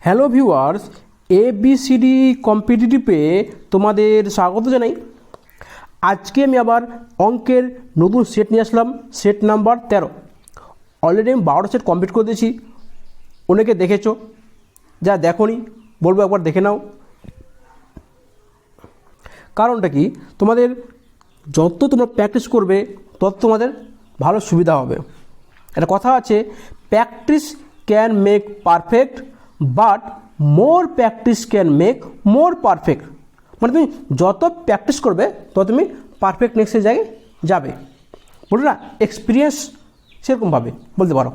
Hello viewers, ABCD কম্পিটিটিভে তোমাদের স্বাগত জানাই। আজকে আমি আবার অঙ্কের নতুন সেট নিয়ে আসলাম, সেট নাম্বার 13। অলরেডি আমি 12টা সেট কমপ্লিট করে দিয়েছি। অনেকে দেখেছো, যা দেখোনি বলবো একবার দেখে নাও। কারণটা কি, তোমাদের যত তোমরা প্র্যাকটিস করবে তত তোমাদের ভালো সুবিধা হবে। একটা কথা আছে, practice can make perfect, but more practice can make more perfect. মানে তুমি যত প্র্যাকটিস করবে তত তুমি পারফেক্ট নেক্সটের জায়গায় যাবে। বলছো না, এক্সপিরিয়েন্স সেরকমভাবে বলতে পারো।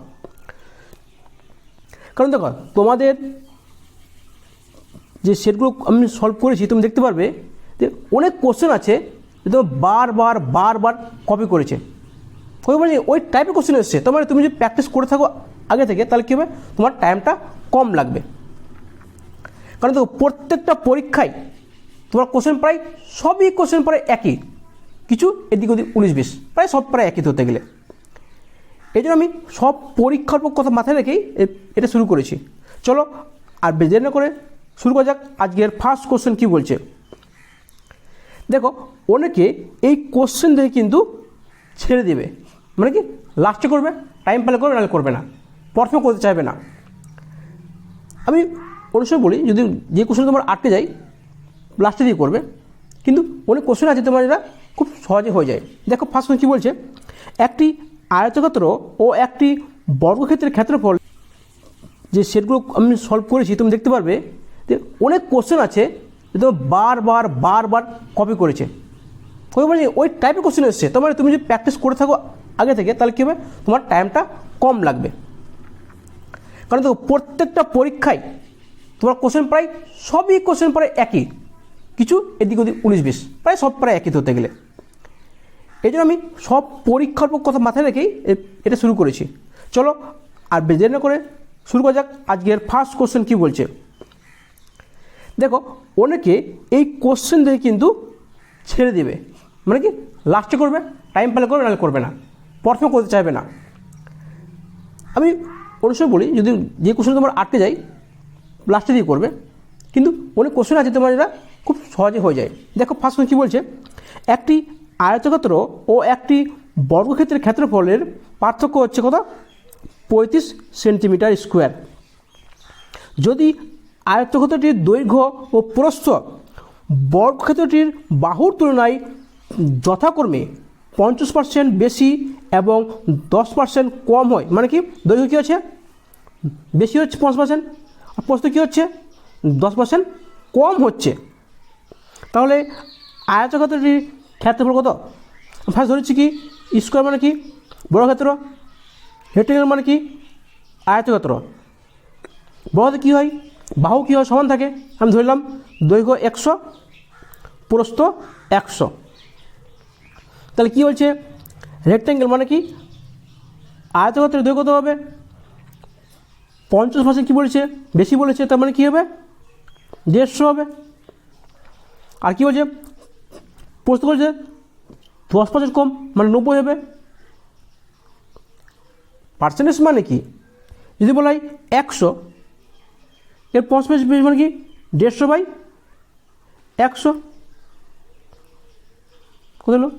কারণ দেখো, তোমাদের যে সেটগুলো আমি সলভ করেছি তুমি দেখতে পারবে যে অনেক কোশ্চেন আছে যে তোমার বারবার কপি করেছে। কপি মানে ওই টাইপের কোশ্চেন এসছে। তোমার তুমি যদি প্র্যাকটিস করে থাকো আগে থেকে, তাহলে কী হবে, তোমার টাইমটা কম লাগবে। কারণ দেখো, প্রত্যেকটা পরীক্ষায় তোমার কোশ্চেন প্রায় সবই কোশ্চেন প্রায় একই, কিছু এদিক ওদিক 19-20, প্রায় সব প্রায় একই ধরতে গেলে। এই জন্য আমি সব পরীক্ষার কথা মাথায় রেখেই এটা শুরু করেছি। চলো আর বেজে না করে শুরু করা যাক। আজকের ফার্স্ট কোশ্চেন কী বলছে দেখো। অনেকে এই কোশ্চেন দেখে কিন্তু ছেড়ে দেবে, মানে কি লাস্টে করবে, টাইম পেলে করবে, নাহলে করবে না, প্রথমে করতে চাইবে না। আমি অনেক সময় বলি, যদি যে কোশ্চেন তোমার আটকে যায় লাস্টে দিয়ে করবে, কিন্তু অনেক কোশ্চেন আছে তোমার এটা খুব সহজে হয়ে যায়। দেখো ফার্স্ট কোশ্চেন কী বলছে, একটি আয়তক্ষেত্র ও একটি বর্গক্ষেত্রের ক্ষেত্রফল, যে সেটগুলো আমি সলভ করেছি তুমি দেখতে পারবে যে অনেক কোশ্চেন আছে যে তোমার বারবার কপি করেছে। কপি মানে ওই টাইপের কোশ্চেন এসছে। তোমার তুমি যদি প্র্যাকটিস করে থাকো আগে থেকে, তাহলে কী হবে, তোমার টাইমটা কম লাগবে। কারণ দেখো, প্রত্যেকটা পরীক্ষায় তোমার কোশ্চেন প্রায় সবই কোশ্চেন প্রায় একই, কিছু এদিক ওদিক 19-20, প্রায় সব প্রায় একই ধরতে গেলে। এই জন্য আমি সব পরীক্ষার কথা মাথায় রেখেই এটা শুরু করেছি। চলো আর বেজে না করে শুরু করা যাক। আজকের ফার্স্ট কোশ্চেন কী বলছে দেখো। অনেকে এই কোশ্চেন দেখে কিন্তু ছেড়ে দেবে, মানে কি লাস্টে করবে, টাইম পেলে করবে, নাহলে করবে না, প্রথমে করতে চাইবে না। আমি অনেক সময় বলি, যদি যে কোশ্চেন তোমার আটকে যায় লাস্টে দিয়ে করবে, কিন্তু অনেক কোশ্চেন আছে তোমার এটা খুব সহজে হয়ে যায়। দেখো ফার্স্ট কোশ্চেন কী বলছে, একটি আয়তক্ষেত্র ও একটি বর্গক্ষেত্রের ক্ষেত্রফলের পার্থক্য হচ্ছে কত, 35 সেন্টিমিটার স্কোয়ার। যদি আয়তক্ষেত্রটির দৈর্ঘ্য ও প্রস্থ বর্গক্ষেত্রটির বাহুর তুলনায় যথাক্রমে 50% বেশি এবং 10% কম হয়, মানে কি দৈর্ঘ্য কী হচ্ছে বেশি হচ্ছে 50%, আর প্রস্থ কী হচ্ছে 10% কম হচ্ছে, তাহলে আয়তক্ষেত্রটির ক্ষেত্রফল কত? ফার্স্ট ধরেছি কি, স্কোয়ার মানে কি বর্গক্ষেত্র, রেক্টেঙ্গেল মানে কি আয়তক্ষেত্র। বর্গক্ষেত্রে কী হয়, বাহু কী হয়, সমান থাকে। আমি ধরলাম দৈর্ঘ্য 100, প্রস্থ 100, তাহলে কী হচ্ছে রেক্টেঙ্গেল মানে কি আয়তক্ষেত্রের দৈর্ঘ্য কত হবে, 50% কী বলেছে বেশি বলেছে, তার মানে কী হবে 150 হবে। আর কী বলছে প্রস্থ বলছে 10% কম, মানে 90 হবে। পার্সেন্টেজ মানে কি, যদি বলা হয় 100 এর 50% বেশি মানে কি 150/100, কত হলো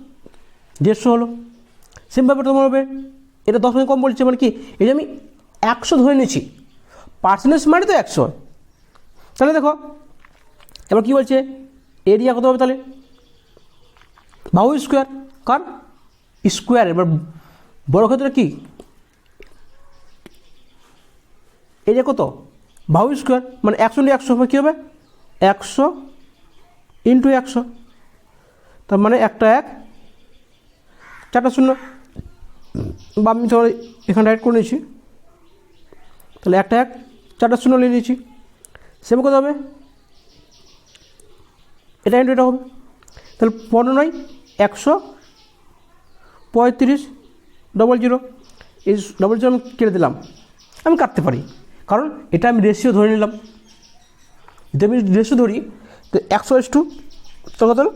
150 হলো। সেম ব্যাপারটা তোমার হবে, এটা 10% কম বলছে, মানে কি এই যে আমি 100 ধরে নিয়েছি, পার্সেন্টেজ মানে তো 100। তাহলে দেখো এবার কী বলছে, এরিয়া কত হবে, তাহলে বাহু স্কোয়ার, কার স্কোয়ার। এবার বর্গক্ষেত্রে কি এরিয়া কত, বাহু স্কোয়ার, মানে 100 × 100 হবে, কী হবে 100 × 100, তার মানে একটা 1, 4টা 0, বা আমি তোমার এখানে রাইট করে নিয়েছি, তাহলে একটা 1, 4টা 0 নিয়ে নিয়েছি। সেম কত হবে, এটা ইন্টু এটা হবে, তাহলে 15 × 100 35 00, এই 00 আমি কেটে দিলাম। আমি কাটতে পারি, কারণ এটা আমি রেশিও ধরে নিলাম। যদি আমি রেশিও ধরি তো 100:, কত হলো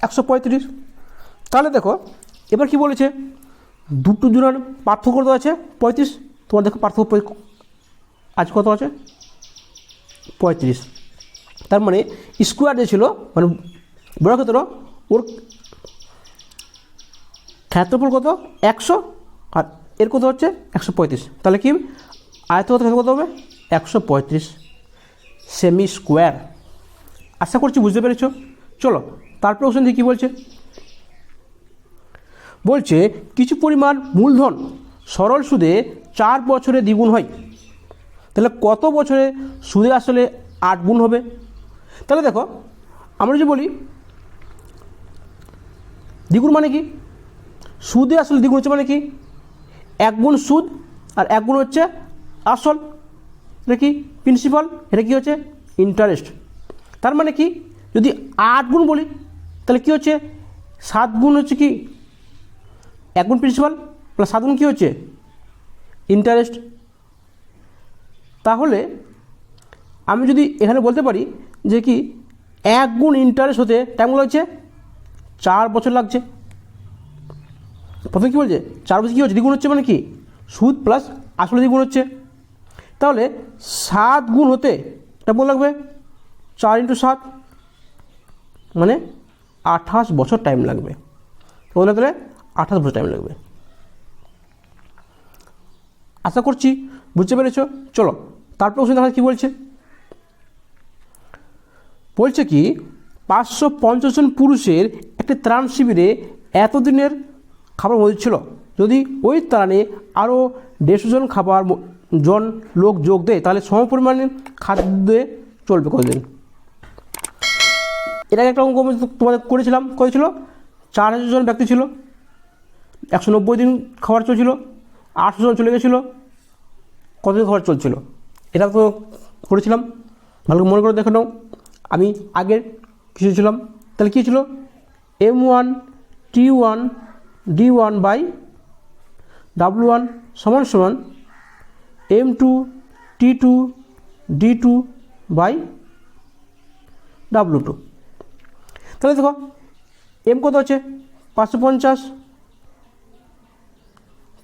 135। তাহলে দেখো এবার কি বলেছে, দুটো জোড়ার পার্থক্য কত আছে 35। তোমার দেখো পার্থক্য আজ কত আছে 35। তার মানে স্কোয়ার যে ছিল মানে বর্গক্ষেত্র ওর ক্ষেত্রফল কত 100 আর এর কত হচ্ছে 135। তাহলে কি আয়তক্ষেত্র কত হবে 135 সেমি স্কোয়ার। আশা করছি বুঝতে পেরেছ। চলো তারপর কোশ্চেন দিয়ে কী বলছে, বলছে কিছু পরিমাণ মূলধন সরল সুদে 4 বছরে দ্বিগুণ হয়, তাহলে কত বছরে সুদে আসলে 8 গুণ হবে। তাহলে দেখো আমরা যদি বলি দ্বিগুণ মানে কি, সুদে আসলে দ্বিগুণ হচ্ছে মানে কি 1 গুণ সুদ আর 1 গুণ হচ্ছে আসল, এটা কি প্রিন্সিপাল, এটা কি হচ্ছে ইন্টারেস্ট। তার মানে কি যদি 8 গুণ বলি তাহলে কি হচ্ছে 7 গুণ হচ্ছে কি 1 গুণ প্রিন্সিপাল প্লাস 7 গুণ কী হচ্ছে ইন্টারেস্ট। তাহলে আমি যদি এখানে বলতে পারি যে কি 1 গুণ ইন্টারেস্ট হতে টাইম লাগছে 4 বছর লাগছে। প্রথমে কী বলছে 4 বছর কী হচ্ছে দ্বিগুণ হচ্ছে মানে কি সুদ প্লাস আসলে দ্বিগুণ হচ্ছে। তাহলে 7 গুণ হতে টাইম লাগবে 4 × 7 মানে 28 বছর টাইম লাগবে। বলে তাহলে 28 বছর টাইম লাগবে। আশা করছি বুঝতে পেরেছ। চলো তারপর কোশ্চেন দেখা কী বলছে, বলছে কি 550 জন পুরুষের একটি ত্রাণ শিবিরে এতদিনের খাবার মজুদ ছিল, যদি ওই ত্রাণে আরও 150 জন লোক যোগ দেয় তাহলে সমপরিমাণে খাদ্যে চলবে কতদিন। এর আগে একটা অঙ্ক তোমাদের করেছিলাম, করেছিল 4000 জন ব্যক্তি ছিল, 190 দিন খাবার চলছিল, 800 জন চলে গেছিলো, কতদিন খাবার চলছিল এটা তো করেছিলাম, ভালো মনে করে দেখে নাও। আমি আগের কিছু ছিলাম, তাহলে কী ছিল M1 T1 D1 by W1 সমান সমান M2 T2 D2 by W2। তাহলে দেখো M কত হচ্ছে 550,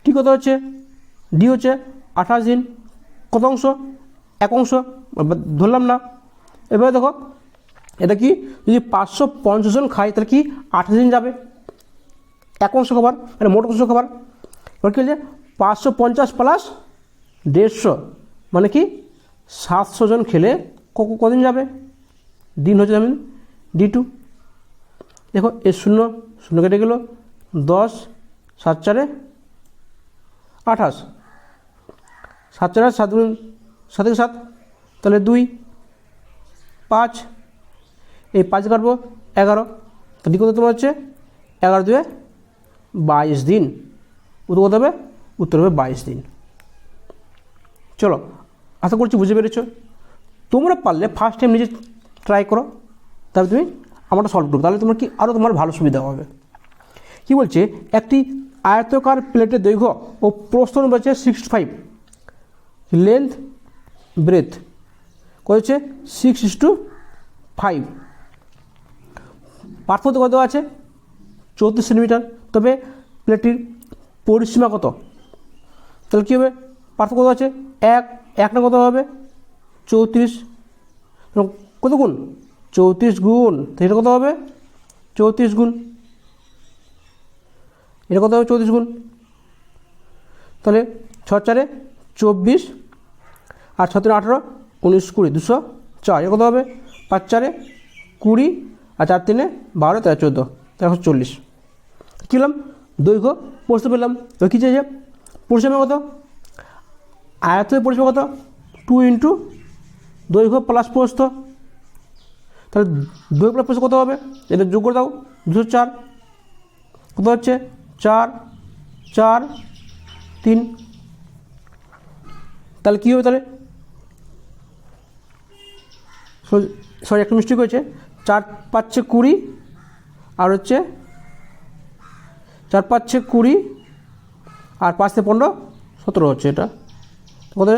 T কত হচ্ছে D হচ্ছে 28 দিন, কত অংশ 1 অংশ ধরলাম না। এবারে দেখো এটা কি যদি 550 জন খায় তাহলে কি 28 দিন যাবে 1 অংশ খাবার মানে মোট অংশ খাবার। এবার কী হচ্ছে 550 প্লাস 150 মানে কি 700 জন খেলে কদিন যাবে দিন হচ্ছে আমি D2। দেখো এর শূন্য শূন্য কেটে গেল 10 7 4 28, 7 4 7 গুণ 7 7 তাহলে 2 5, এই 5 কাটবো 11, তো ডি কত তোমার হচ্ছে 11 2 22 দিন। উত্তর কত হবে, উত্তর হবে 22 দিন। চলো আশা করছি বুঝতে পেরেছ। তোমরা পারলে ফার্স্ট টাইম নিজে ট্রাই করো, তারপরে তুমি আমারটা সলভ করো, তাহলে তোমার কি আরও তোমার ভালো সুবিধা হবে। কি বলছে একটি আয়তকার প্লেটের দৈর্ঘ্য ও প্রস্থ বলছে 65, লেন্থ ব্রেথ করেছে 6:5, পার্থক্য কত আছে 34 সেন্টিমিটার। তবে প্লেটটির পরিসীমা কত, তাহলে কী হবে পার্থক্য কত আছে 1 না কত হবে 34, কত গুণ 34 গুণ, এটা কত হবে 34 গুণ, এটা কত হবে 34 গুণ, তাহলে 6 4 24 আর 6 3 18 19 20 204, এটা কত হবে 5 4 20 আর 4 3 12 13 14 140। কী হলাম দৈর্ঘ্য প্রস্থ পেলাম। তো কী চাইছে পরিসীমা কত, আয়তের পরিসীমা কত 2 × দৈর্ঘ্য প্লাস প্রস্থ, তাহলে দৈর্ঘ্য প্লাস প্রস্থ কত হবে এটা যোগ করে দাও 204, কত হচ্ছে 4 4 3, তাহলে কী হবে তাহলে সরি একটা মিস্টেক হয়েছে 4 5 20 আর হচ্ছে 4 5 20 আর 5 15 17 হচ্ছে এটা কত,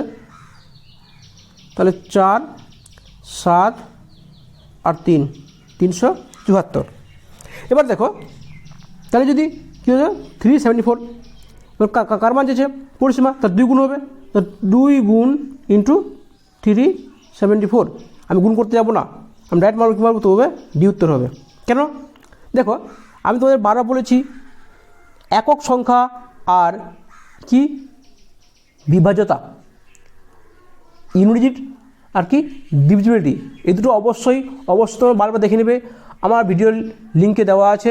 তাহলে 4 7 আর 3 374। এবার দেখো তাহলে যদি কী হচ্ছে 374, এবার কার মান চেয়েছে পরিসীমা তার 2 গুণ হবে, তো 2 গুণ ইন্টু 374। আমি গুণ করতে যাব না, আমি ডাইরেক্ট মারব, কী মারব তো হবে ডি উত্তর হবে। কেন? দেখো আমি তোমাদের বারবার বলেছি একক সংখ্যা আর কি বিভাজ্যতা, ইউনিট আর কি ডিভিজিবিলিটি, এই দুটো অবশ্যই তোমরা বারবার দেখে নেবে, আমার ভিডিওর লিঙ্কে দেওয়া আছে।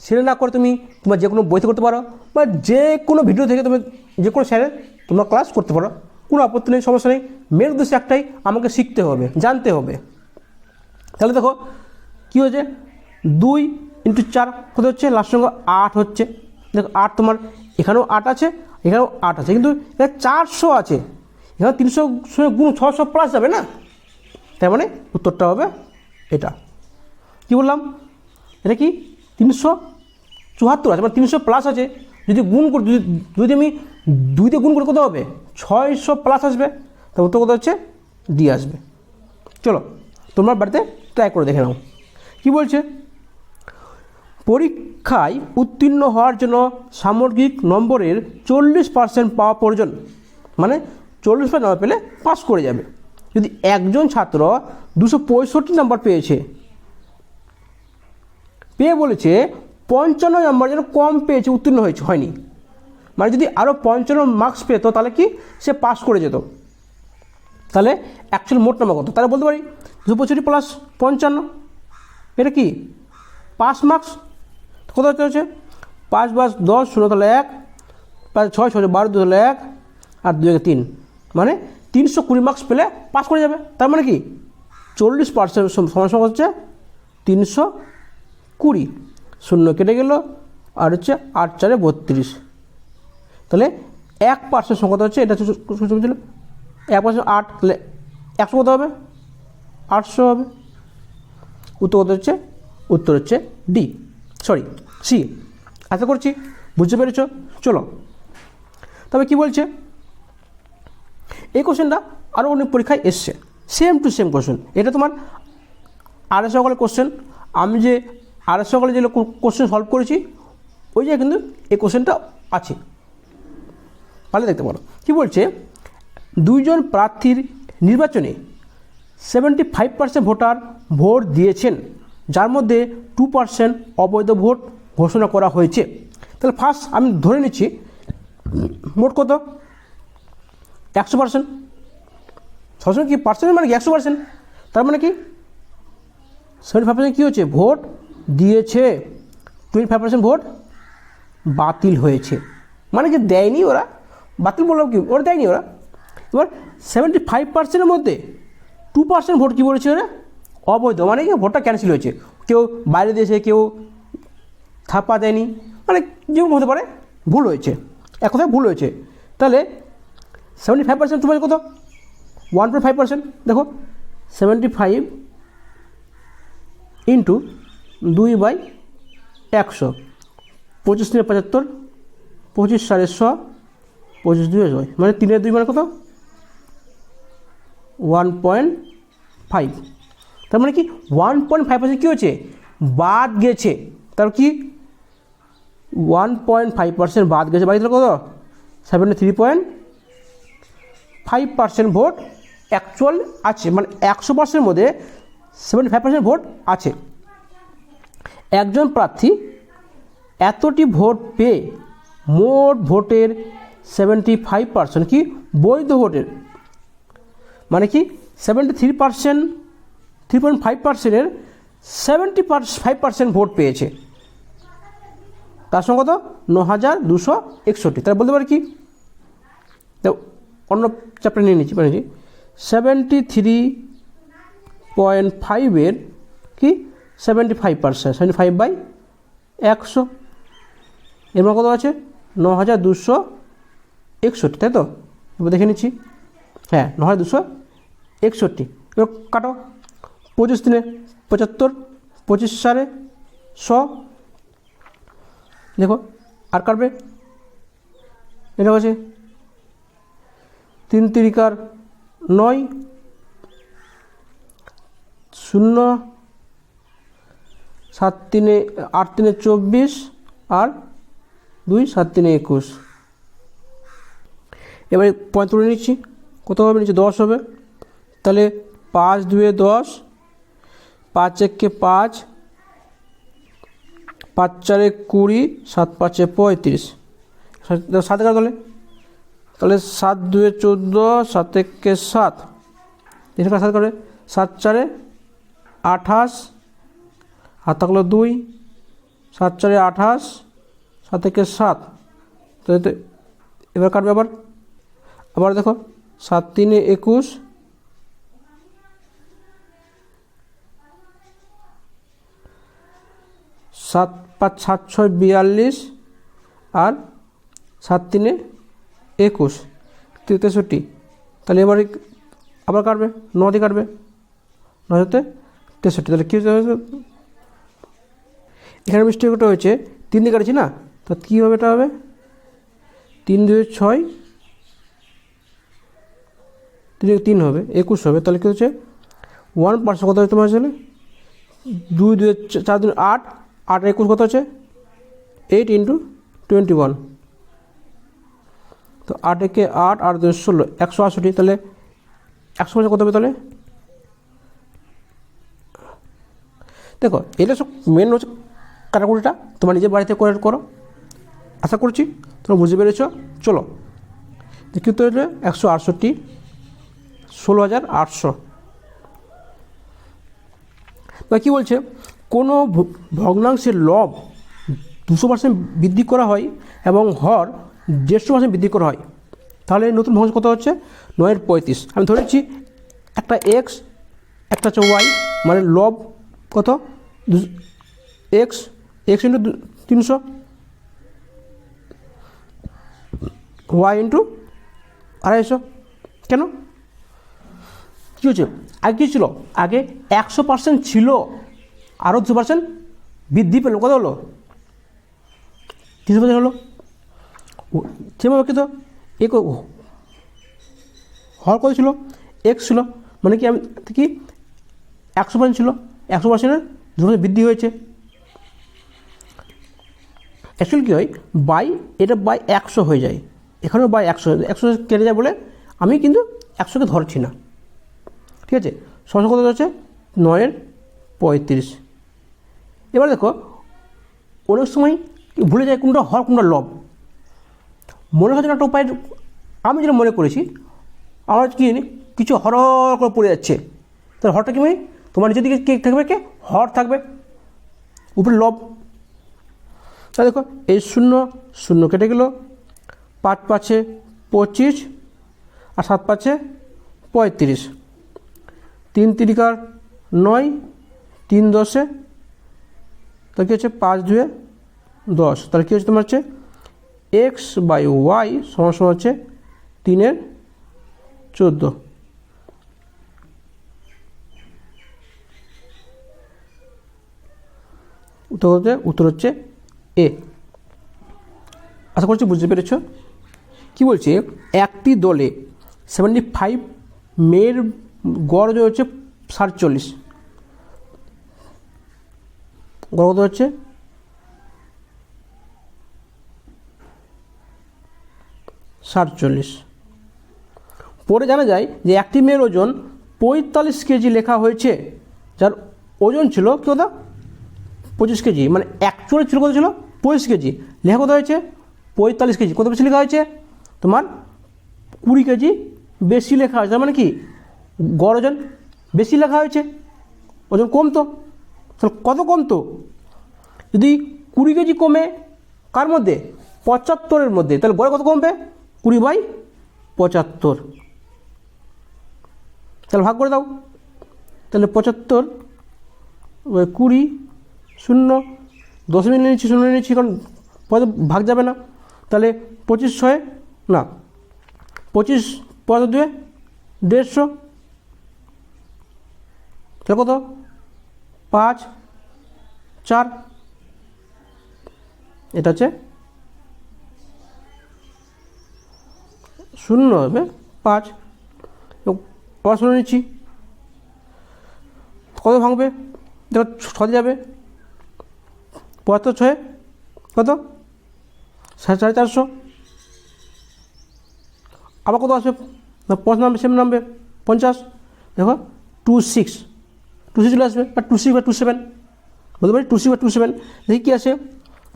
সেটা না করে তুমি তোমার যে কোনো বইতে করতে পারো, বা যে কোনো ভিডিও থেকে তুমি যে কোনো স্যারের তোমরা ক্লাস করতে পারো, কোনো আপত্তি নেই, সমস্যা নেই। মেন উদ্দেশ্য একটাই, আমাকে শিখতে হবে, জানতে হবে। তাহলে দেখো কী হয়েছে, 2 × 4 কত হচ্ছে, লাস্ট সংখ্যা 8 হচ্ছে। দেখো 8 তোমার এখানেও 8 আছে, এখানেও 8 আছে, কিন্তু এখানে 400 আছে, এখানে 300 গুণ 600 প্লাস যাবে না, তার মানে উত্তরটা হবে এটা। কি বললাম, এটা কি 374 আছে, মানে 300 প্লাস আছে। যদি গুণ করি, যদি আমি 2 দিয়ে গুণ করে কত হবে, 600 প্লাস আসবে, তার উত্তর কত হচ্ছে ডি আসবে। চলো তোমরা বাড়িতে ট্রাই করে দেখে নাও। কি বলছে, পরীক্ষায় উত্তীর্ণ হওয়ার জন্য সামগ্রিক নম্বরের 40% পাওয়া প্রয়োজন, মানে 40% নাম্বার পেলে পাস করে যাবে। যদি একজন ছাত্র 265 নাম্বার পেয়ে বলেছে 55 নাম্বার যেন কম পেয়েছে, উত্তীর্ণ হয়নি, মানে যদি আরও 55 মার্কস পেতো তাহলে কি সে পাস করে যেত। তাহলে অ্যাকচুয়াল মোট নাম্বার কত, তাহলে বলতে পারি 265 প্লাস 55, এটা কি 5 মার্কস। কত হচ্ছে 5 + 10 0 তাহলে 1, 5 6 6 12 2 তাহলে 1, আর 2 3, মানে 320 মার্কস পেলে পাস করে যাবে। তার মানে কি 40% সমান হচ্ছে 320, 0 কেটে গেল, আর হচ্ছে 8 4 32, তাহলে 1% সংখ্যা হচ্ছে, এটা ছিল 1% 8, তাহলে 100 কত হবে, 800 হবে। উত্তর কত হচ্ছে, উত্তর হচ্ছে ডি, সরি সি। আশা করছি বুঝতে পেরেছ। চলো তবে কি বলছে, এই কোশ্চেনটা আরও অনেক পরীক্ষায় এসছে, সেম টু সেম কোশ্চেন। এটা তোমার আরএস সকালের কোশ্চেন, আমি যে আরএস সকালে যে কোশ্চেন সলভ করেছি ওই জায়গায় কিন্তু এই কোশ্চেনটা আছে, ভালো দেখতে পারো। কী বলছে, 2 জন প্রার্থীর নির্বাচনে 75% ভোটার ভোট দিয়েছেন, যার মধ্যে 2% অবৈধ ভোট ঘোষণা করা হয়েছে। তাহলে ফার্স্ট আমি ধরে নিচ্ছি মোট কত, 100%। সবসময় কি পার্সেন্ট মানে কি 100%, তার মানে কি 75% কী হচ্ছে, ভোট দিয়েছে, 25% ভোট বাতিল হয়েছে, মানে কি দেয়নি ওরা, বাতিল বললাম কি ওরা দেয়নি ওরা। এবার 75%-এর মধ্যে 2% ভোট কী বলেছে ওরা, অবৈধ, মানে কি ভোটটা ক্যান্সেল হয়েছে, কেউ বাইরে দিয়েছে, কেউ থাপ্পা দেয়নি, মানে যেমন হতে পারে ভুল হয়েছে, এক কথায় ভুল হয়েছে। তাহলে 75% তোমার কত, 1.5%। দেখো 75 ইন্টু 2/100, 25 × 75, 25 × 100, 25 × 2 হয়, মানে 3/2 মানে কত, 1.5। তার মানে কি 1.5% কী হয়েছে, বাদ গেছে। তার কি 1.5% বাদ গেছে, বাদ কত, 73.5% ভোট অ্যাকচুয়াল আছে, মানে 100%-এর মধ্যে 75% ভোট আছে। একজন প্রার্থী এতটি ভোট পেয়ে মোট ভোটের 75% কি বৈধ ভোটের, মানে কি 73%, 3.5%-এর 75% ভোট পেয়েছে, তার সঙ্গে কত 9261। তাহলে বলতে পারি কি, অন্য চ্যাপ্টার নিয়ে নিচ্ছি, 73.5-এর কি 75%, 75/100, এর মধ্যে কত আছে 9261, তাই তো। এবার দেখে নিচ্ছি, হ্যাঁ 9261। এবার কাটো, 25 × 75, 25 × 100, দেখো আর কাটবে, এটা হচ্ছে 3 × 3 = 9, 0, 7 × 3 = 8, 3 × 24, আর 2 7 × 3 = 21। এবারে পয়েন্ট তুলে নিচ্ছি, কত হবে? নিচে 10 হবে। তাহলে 5 2 10, 5 1 5, 5 4 20, 7 5 35, 7 11 তাহলে 7 2 14, 7 1 7, এখানে 7 করে 7 4 28, আর থাকলো 2, 7 4 28, 7 1 7, তো এবার কাটবে আবার দেখো 7 3 21, 7 5 7 6 42, আর 7 3 21 63, তাহলে এবারে আবার কাটবে 9 দিয়ে কাটবে, 9 হতে 63, তাহলে কী হচ্ছে? এখানে মিস্টেকটা হয়েছে 3 দিয়ে কাটছি না, তো কী হবে? এটা হবে 3 2 6, 3 হবে 21 হবে, তাহলে কী হচ্ছে 1% কত হচ্ছে তোমার আসলে? 2 2 4 2 8, 8 21 কত হচ্ছে? 8 × 21, তো 8 1 8, 8 2 16, 168, তাহলে 100% কত হবে? তাহলে দেখো এটা সব মেন হচ্ছে কাটাকুটিটা, তোমার নিজের বাড়িতে করে করো, আশা করছি তোমরা বুঝতে পেরেছ। চলো দেখি তো হলে 168, 16,800। বা কী বলছে? কোনো ভগ্নাংশের লব 200% বৃদ্ধি করা হয় এবং হর 150% বৃদ্ধি করা হয়, তাহলে নতুন ভগ্নাংশ কত হচ্ছে? 9 35। আমি ধরেছি একটা এক্স, একটা হচ্ছে ওয়াই, মানে লব কত? X × 300, y × 250। কেন? কী হচ্ছে? আগে কী ছিল? আগে 100% ছিল, আরও 2% বৃদ্ধি পেল, কত হলো? 300% হলো। সেভাবে কিন্তু হর কত ছিল? এক্স ছিল, মানে কি আমি কি 100% ছিল, 100%-এর 2% বৃদ্ধি হয়েছে। অ্যাকচুয়ালি কী হয়? এটা বাই 100 হয়ে যায়, এখানেও বাই 100 কেটে যায় বলে আমি কিন্তু 100কে ধরছি না, ঠিক আছে? সমস্যা কত হচ্ছে? 9 35। এবার দেখো অনেক সময় ভুলে যায় কোনটা হর কোনটা লব। মনে হচ্ছে একটা উপায় আমি যেটা মনে করেছি, আমার কি কিছু হর করে পড়ে যাচ্ছে, তাহলে হরটা কি মানে তোমার নিচের দিকে কে থাকবে? কে হর থাকবে, উপরে লব। তাহলে দেখো এই 0 0 কেটে গেল, 5 5 25, আর 7 5 35, 3 3 9, 3 10, তাহলে কী হচ্ছে? 5 2 10, তাহলে কী হচ্ছে তোমার হচ্ছে x/y সমান হচ্ছে 3 14। উত্তর হচ্ছে এ। আশা করছি বুঝতে পেরেছ। কি বলছে? একটি দলে 75 মেয়ের গড় হচ্ছে 47, গড় কত হচ্ছে? 47। পরে জানা যায় যে একটি মেয়ের ওজন 45 কেজি লেখা হয়েছে, যার ওজন ছিল কী কথা? 25 কেজি, মানে অ্যাকচুয়ালি ছিল কত? ছিল 25 কেজি, লেখা কত হয়েছে? 45 কেজি। কত বেশি লেখা হয়েছে? তোমার 20 কেজি বেশি লেখা হয়েছে, তার মানে কি গড় ওজন বেশি লেখা হয়েছে, ওজন কমতো। তাহলে কত কমতো? যদি 20 কেজি কমে কার মধ্যে? 75-এর মধ্যে, তাহলে গড়ে কত কমবে? 20/75। তাহলে ভাগ করে দাও, তাহলে 75 20 0 10 মিনিট নিচ্ছি, 0 নিচ্ছি, কারণ পরে ভাগ যাবে না। তাহলে 25 6 না 25 পদ 2 150, তাহলে কত? 5 4, এটা হচ্ছে 0 হবে 5, 0 নিচ্ছি, কত ভাঙবে? দেখো 6 যাবে, 75 6 কত? 450। আবার কত আসবে? 50 নামবে, 7 নামবে 50, দেখো 26 চলে আসবে, বা 26 বা 27 বলতে পারি, 26 বা 27। দেখি কী আছে,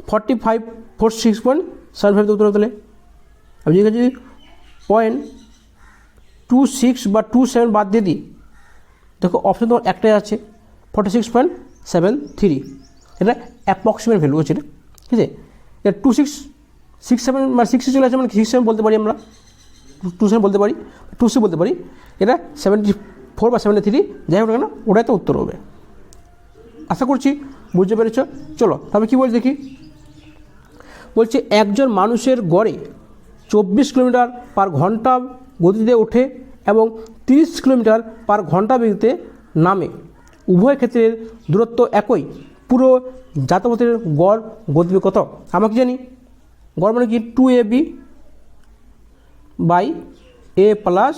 45 46.75 উত্তর তাহলে। আমি যদি 0.26 বা 27 বাদ দিয়ে দিই, দেখো অপশন তোমার একটাই আছে, 46.73। এটা অ্যাপ্রক্সিমেট ভ্যালু হচ্ছে, ঠিক আছে। এটা 2667 মানে 60 চলে আসে, মানে 67 বলতে পারি আমরা, 27 বলতে পারি, 26 বলতে পারি। এটা 74 বা 73 যাই হোক না কেন, ওটাই তো উত্তর হবে। আশা করছি বুঝতে পেরেছ। চলো তবে কী বলছি দেখি, বলছে একজন মানুষের গড়ে 24 কিলোমিটার পার ঘন্টা গতিতে ওঠে এবং 30 কিলোমিটার পার ঘন্টা বেগতে নামে, উভয় ক্ষেত্রের দূরত্ব একই, পুরো যাতায়াতের গড় গতিবেগ কত? আমরা কি জানি, গড় মানে কি 2ab by a plus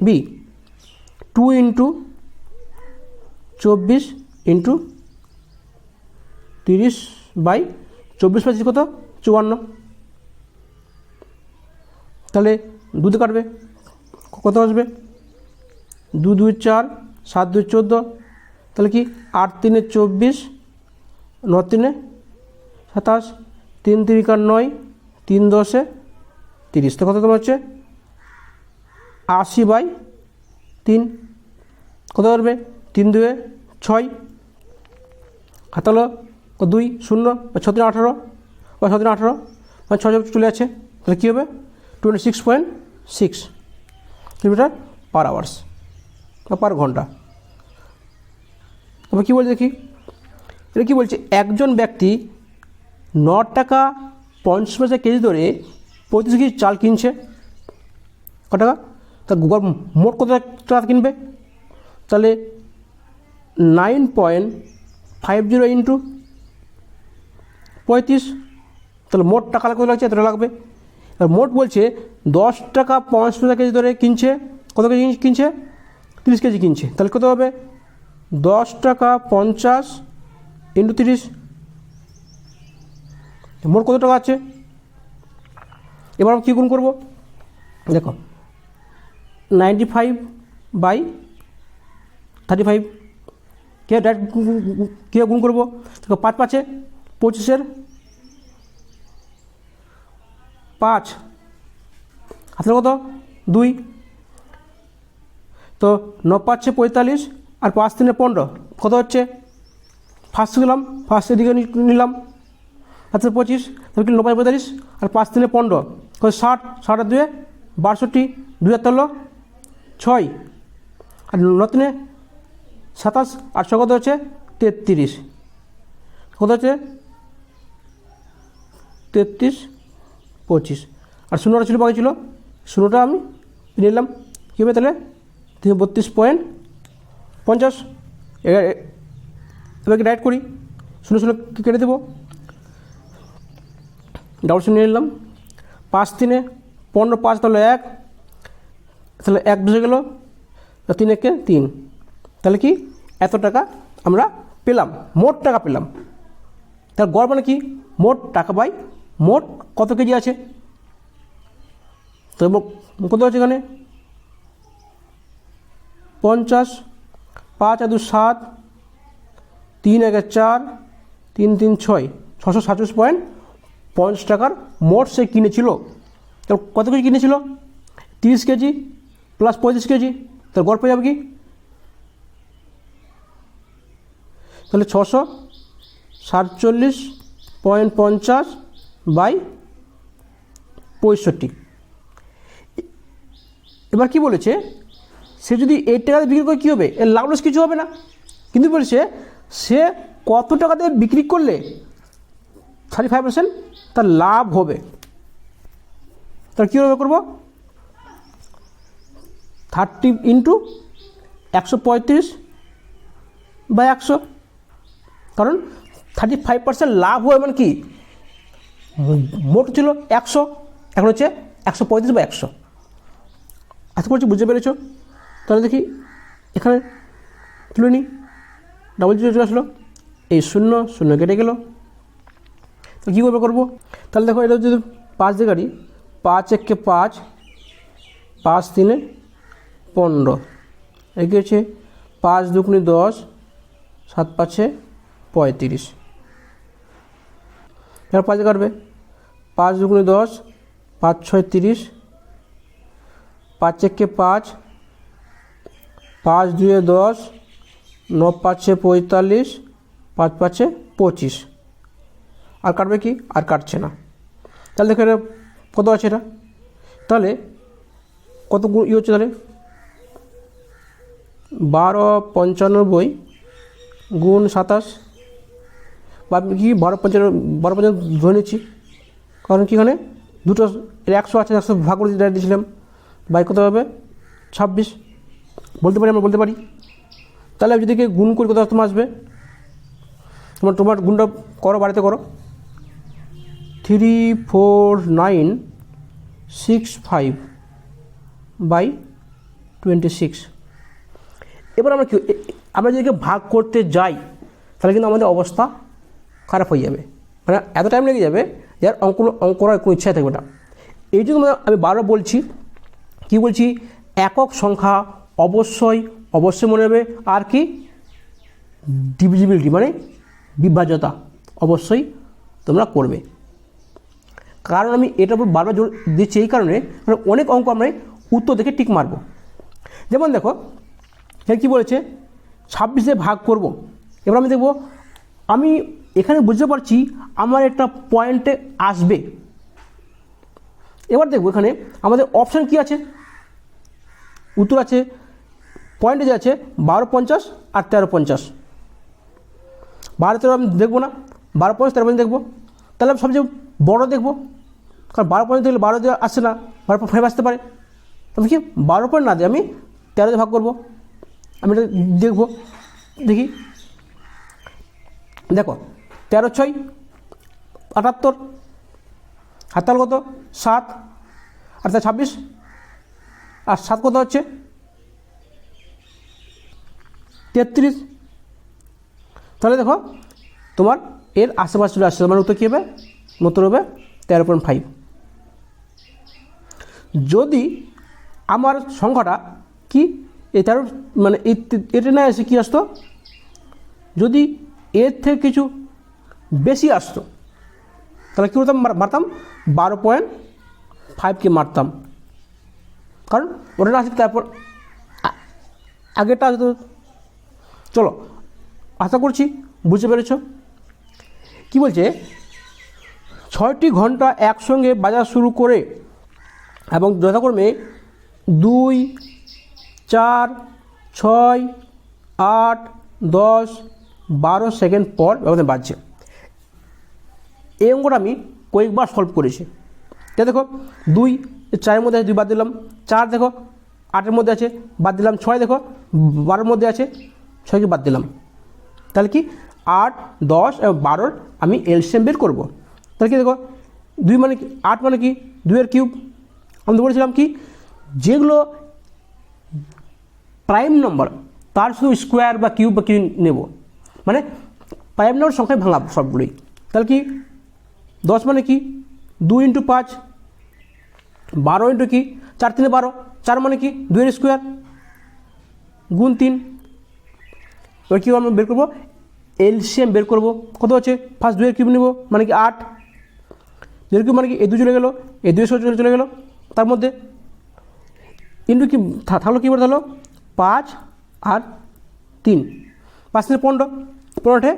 b, 2 into 24 into 30 by 24 পাচ্ছি কত? 54। তাহলে দুধে কাটবে, কত আসবে? 2 2 4, 7 2 14, তাহলে কি 8 3 24, 9 3 27, 3 3 9, 3 10 30, তো কত তোমার হচ্ছে 80/3, কত করবে? 3 2 6, হাত হলো 2 0, 6 3 18, 6 3 18 মানে 6 চলে আছে, তাহলে কী হবে? 26.6 কিলোমিটার পার আওয়ার্স বা পার ঘন্টা। তবে কী বলছে দেখি, এটা কী বলছে, একজন ব্যক্তি 9 টাকা 50 পয়সা কেজি ধরে 35 কেজি চাল কিনছে, কত টাকা? তার মোট কত টাকা কিনবে? তাহলে 9.50 ইন্টু 35, তাহলে মোট টাকা কত লাগছে? এতটা লাগবে। আর মোট বলছে 10 টাকা 50 পয়সা কেজি ধরে কিনছে, কত কেজি কিনছে? 30 কেজি কিনছে, তাহলে কত হবে? 10 টাকা 50 ইন্টু 30, মোট কত টাকা আছে? এবার আমরা কী গুণ করবো দেখো, 95/35 কে ডাইরেক্ট কে গুণ করবো? দেখো 5 5 25, 5 হাতের কত? 2, তো 9 5 45 আর 5 3 15, কত হচ্ছে? ফার্স্ট গেলাম, ফার্স্টের দিকে নিলাম, হাতে 25, তাহলে কি 90 45 আর 5 3 15, কত? 60, 60 আর 2 62, 2 হাতে হলো 6, আর 9 3 27, আর 6 কত হচ্ছে? 33, কত হচ্ছে? 33 25, আর 0টা ছিল বাকি ছিল, 0টা আমি নিলাম, কী হবে তাহলে? 32.50। এবারকে ডাইরেক্ট করি, 0 0 কেটে দেবো, ডাবল 0 নিয়ে নিলাম, 5 3 15, 5 তাহলে 1, তাহলে 1 বসে গেল, 3 1 3, তাহলে কি এত টাকা আমরা পেলাম, মোট টাকা পেলাম। তার গড় মানে কি? মোট টাকা বাই মোট কত কেজি আছে, তো কত আছে এখানে? 50, 5 আর 2 7, 3 1 4, 3 3 6, 627.50 টাকার মোট সে কিনেছিল। তো কত কেজি কিনেছিল? 30 কেজি প্লাস 35 কেজি, তার গড় পেয়ে যাবে কি? তাহলে 647.50 বাই 65। এবার কি বলেছে, সে যদি 8 টাকাতে বিক্রি করে কী হবে? এর লাভ লস কিছু হবে না, কিন্তু বলেছে সে কত টাকাতে বিক্রি করলে 35% তার লাভ হবে। তার কীভাবে করবো? 30 ইন্টু 135/100, কারণ 35% লাভ হয় মানে কি, মোট ছিল 100, এখন হচ্ছে 135/100। আশা করছি বুঝতে পেরেছ। তাহলে দেখি এখানে তুলে নিই, ডাবল জিরো চলে আসলো, এই 0 0 কেটে গেল, তো কীভাবে করবো? তাহলে দেখো এটা যদি 5 দিয়ে গাড়ি, 5 1 5, 5 3 15, এগিয়ে হচ্ছে 5 2 10, 7 5 35। এবার 5 কাটবে, 5 2 10, 5 6 30, 5 1 5, 5 2 10, 9 5 45, 5 5 25। আর কাটবে কি? আর কাটছে না। তাহলে দেখো এটা কত আছে, এটা তাহলে কত ই হচ্ছে, তাহলে 12 95 গুণ 27, বা কি 12 55 ধরে নিচ্ছি, কারণ কি এখানে দুটো 100 আছে, 100 ভাগ করে দিয়েছিলাম, বাই কত হবে 26 বলতে পারি, আমরা বলতে পারি। তাহলে আমি যদি গুণ করি কত তোমার আসবে, তোমার গুণটা করো, বাড়িতে করো, 34965 বাই 26। এবার আমরা যদি ভাগ করতে যাই তাহলে কিন্তু আমাদের অবস্থা খারাপ হয়ে যাবে, মানে এত টাইম লেগে যাবে যে আর অঙ্ক করার কোনো ইচ্ছা থাকবে না। এই জন্য আমি বারবার বলছি, কি বলছি, একক সংখ্যা অবশ্যই মনে হবে, আর কি ডিভিজিবিলিটি মানে বিভাজ্যতা অবশ্যই তোমরা করবে। কারণ আমি এটার উপর বারবার জোর দিচ্ছি এই কারণে, মানে অনেক অঙ্ক আমরা উত্তর দেখে টিক মারব। যেমন দেখো এর কী বলেছে, 26 ভাগ করব। এবার আমি দেখব, আমি এখানে বুঝতে পারছি আমার একটা পয়েন্টে আসবে। এবার দেখব এখানে আমাদের অপশান কি আছে, উত্তর আছে, পয়েন্টে যে আছে 12 50 আর 13 50। 12 13 আমি দেখবো না, 12 50 13 50 দেখবো। তাহলে আমি সবচেয়ে বড় দেখবো, কারণ 12 50 দেখলে 12 দিয়ে আসছে না, 12 5 আসতে পারে। তবে কি 12 পয়েন্ট না দিয়ে আমি 13 দিয়ে ভাগ করবো, আমি এটা দেখবো। দেখি, দেখো 13 6 78, আর তাহলে কত 7, আর তাহলে 26, আর 7 কত হচ্ছে 33। তাহলে দেখো তোমার এর আশেপাশে চলে আসছে, মানে উত্তর কী হবে, উত্তর হবে 13.5। যদি আমার সংখ্যাটা কি এই 13 মানে এটা না এসে কী আসতো, যদি এর থেকে কিছু বেশি আসতো তাহলে কী করতাম, মারতাম 12.5কে মারতাম, কারণ ওটা আসছে তারপর আগেরটা আসতো। চলো, আশা করছি বুঝতে পেরেছ। কি বলছে, 6টি ঘন্টা একসঙ্গে বাজা শুরু করে এবং যথাক্রমে 2 4 6 8 10 12 সেকেন্ড পর ব্যবধানে বাজছে। এই অঙ্কটা আমি কয়েকবার সলভ করেছি। তাই দেখো 2 4-এর মধ্যে আছে, 2 বাদ দিলাম, 4 দেখো 8-এর মধ্যে আছে, বাদ দিলাম, 6 দেখো 12-এর মধ্যে আছে, 6কে বাদ দিলাম। তাহলে কি 8 10 এবং 12-র আমি এলসিএম বের করবো। তাহলে কি দেখো 2 মানে কি 8 মানে কি 2-এর কিউব। আমি তো বলেছিলাম কি যেগুলো প্রাইম নম্বর তার শুধু স্কোয়ার বা কিউব বা কিউ নেব, মানে প্রাইম নম্বর সংখ্যায় ভাঙাবো সবগুলোই। তাহলে কি 10 মানে কি 2 × 5, 12 ইন্টু কি 4 3 12, 4 মানে কি 2-এর স্কোয়ার গুণ 3। এবার কী আমরা বের করবো, এলসিএম বের করবো। কত হচ্ছে, ফার্স্ট 2-এর কিউব নেব মানে কি 8, 2-এর কিউব মানে কি এই 2 চলে গেলো, এই 2 চলে গেলো, তার মধ্যে ইন্টু কি থাকলো, কী বলে থাকলো 5 আর 3, 5 3 15, 15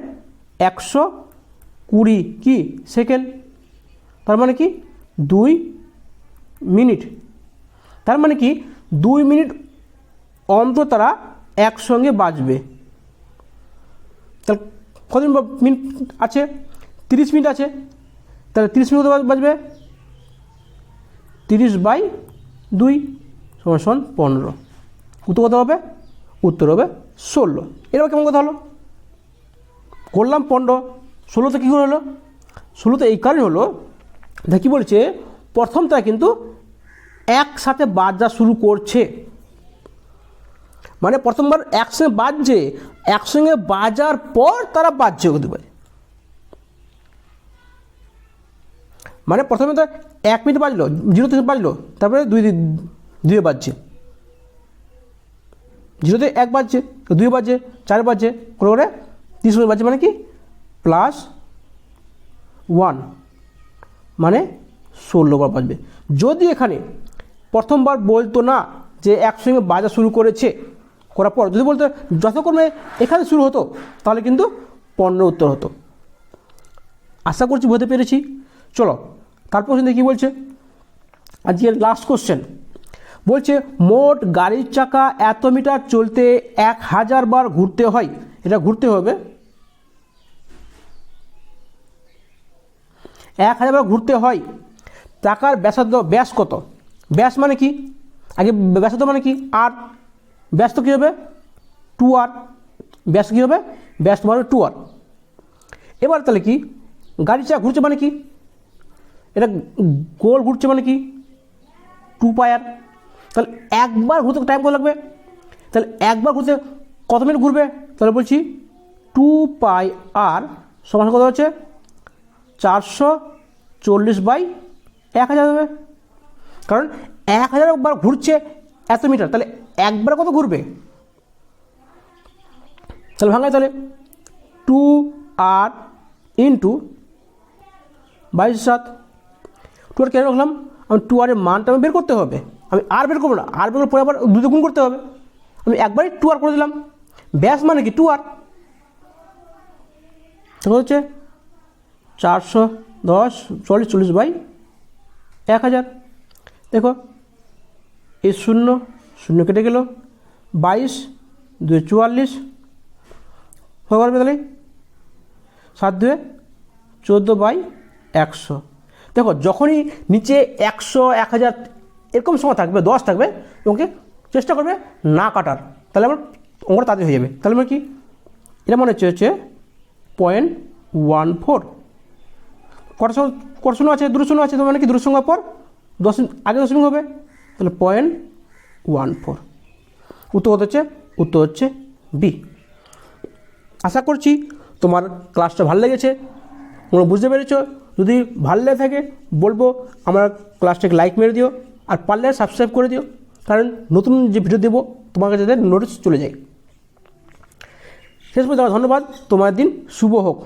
120 কি সেকেন্ড, তার মানে কি 2 মিনিট। তার মানে কি 2 মিনিট অন্তর তারা একসঙ্গে বাজবে। তাহলে কত মিনিট আছে, 30 মিনিট আছে, তাহলে 30 মিনিট বাজবে 30/2 = 15। উত্তর কত হবে, উত্তর হবে 16। এরকম কেমন কথা হলো, করলাম 15, 16তে কী হলো, 16তে এই কারণে হলো, দেখ কী বলছে, প্রথম তারা কিন্তু একসাথে বাজা শুরু করছে, মানে প্রথমবার একসঙ্গে বাজছে, একসঙ্গে বাজার পর তারা বাজছে হতে পারে। মানে প্রথমে তো 1 মিনিট বাজলো, 0 থেকে বাজলো, তারপরে 2 বাজছে, 0তে 1 বাজছে, 2 বাজছে, 4 বাজছে, করে করে 30 বাজছে, মানে কি +1 মানে 16 বার বাজবে। যদি এখানে প্রথমবার বলতো না যে একসঙ্গে বাজা শুরু করেছে, করার পর যদি বলতো যথাক্রমে এখানে শুরু হতো, তাহলে কিন্তু 15 উত্তর হতো। আশা করছি বুঝতে পেরেছি। চলো তারপর কী বলছে, আজকের লাস্ট কোশ্চেন বলছে মোট গাড়ির চাকা এত মিটার চলতে 1000 বার ঘুরতে হয়। এটা ঘুরতে হবে 1000 বার ঘুরতে হয়। চাকার ব্যাসার্ধ, ব্যাস কত? ব্যাস মানে কি, আগে ব্যাসার্ধ মানে কি, আর ব্যাস তো কী হবে 2r, ব্যাস কী হবে, ব্যাস মানে 2r। এবার তাহলে কি, গাড়ির চাকা ঘুরছে মানে কি, এটা গোল ঘুরছে মানে কি 2πr। তাহলে একবার ঘুরতে টাইম কত লাগবে, তাহলে একবার ঘুরতে কত মিনিট ঘুরবে, তাহলে বলছি 2πr সমান কত হচ্ছে 440/1000 হবে। কারণ 1000 বার ঘুরছে এত মিটার, তাহলে একবার কত ঘুরবে, তাহলে ভাঙায়, তাহলে 2r ইন্টু 22/7। 2r কেন রাখলাম, আমি 2r এর মানটা আমি বের করতে হবে, আমি আর বের করবো না, আর বের করে পরে আবার 2 গুণ করতে হবে, আমি একবারই 2r করে দিলাম। ব্যাস মানে কি 2r, তখন হচ্ছে 440/1000। দেখো এই 0 0 কেটে গেল, 22 2 44 হয়ে পারবে, তাহলে 7 2 14/100। দেখো যখনই নিচে 100 1000 এরকম সময় থাকবে, 10 থাকবে, তোমাকে চেষ্টা করবে না কাটার, তাহলে আমার অঙ্কটা তাড়াতাড়ি হয়ে যাবে। তাহলে মানে কি, এটা মনে হচ্ছে 0.14। কটা শূন্য আছে, 2 শূন্য আছে, তো মানে কি 2 সংখ্যার পর 10 আগে দশমিক হবে, তাহলে 0.14। উত্তর হচ্ছে বি। আশা করছি তোমার ক্লাসটা ভালো লেগেছে, তোমরা বুঝতে পেরেছো। যদি ভালো লেগে থাকে বলবো আমার ক্লাসটাকে লাইক মেরে দিও, আর পারলে সাবস্ক্রাইব করে দিও, কারণ নতুন যে ভিডিও দেবো তোমার কাছে যাতে নোটিস চলে যায়। শেষ পর্যন্ত ধন্যবাদ, তোমার দিন শুভ হোক।